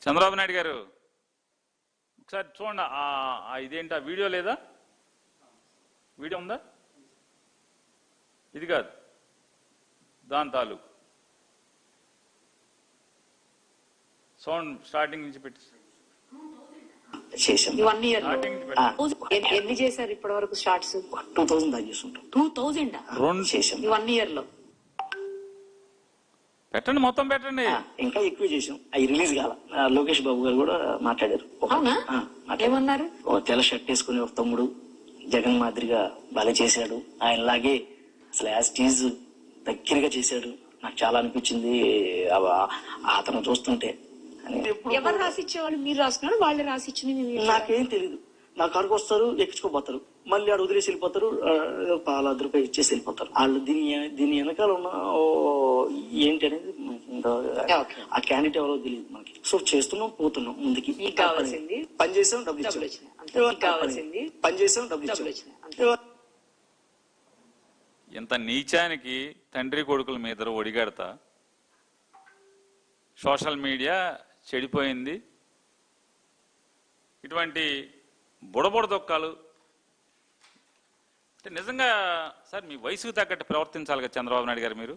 చంద్రబాబు నాయుడు గారు ఒకసారి చూడండి, ఇదేంటి ఆ వీడియో లేదా? వీడియో ఉందా? ఇది కాదు, దాని తాలూకు సౌండ్ స్టార్టింగ్ నుంచి పెట్టి1 year ఎన్ని చేశారు ఇప్పటి వరకు? షార్ట్స్ 2000 దాకా చేస్తుంటాం. 2000 చేసాం 1 year లో. పెట్టండి, మొత్తం పెట్టండి. ఇంకా ఎక్కువ చేసాం. అవి రిలీజ్ కాల. లోకేష్ బాబు గారు కూడా మాట్లాడారు. అవునా? ఏమన్నారు? తెల్ల షర్ట్ వేసుకుని ఒక తమ్ముడు జగన్ మాదిరిగా బాగా చేశాడు, ఆయనలాగే అసలు యాజ్ టీజ్ దగ్గరగా చేశాడు, నాకు చాలా అనిపించింది అతను చూస్తుంటే. ఎవరు రాసిచ్చేవాళ్ళు? మీరు రాసుకున్నారు, వాళ్ళే రాసిచ్చింది? నాకేం తెలీదు. నా కారుకు వస్తారు, ఎక్కించుకోపోతారు, మళ్ళీ ఆడ వదిలేసి వెళ్ళిపోతారు, ₹1,000 ఇచ్చేసి వెళ్ళిపోతారు. వాళ్ళు దీని వెనకాల ఉన్న ఏంటి అనేది ఆ క్యాండిడేట్ ఎవరో తెలియదు మనకి. సో చేస్తున్నాం, పోతున్నాం ముందుకి. పని చేసాం, డబ్బులు ఇచ్చాం. పని చేసాం, డబ్బులు ఇచ్చాం. ఇంత నీచానికి తండ్రి కొడుకుల మీద ఒడిగడతా సోషల్ మీడియా చెడిపోయింది. ఇటువంటి బుడబుడ దొక్కాలు అంటే నిజంగా సార్ మీ వయసుకు తగ్గట్టు ప్రవర్తించాలి కదా చంద్రబాబు నాయుడు గారు మీరు.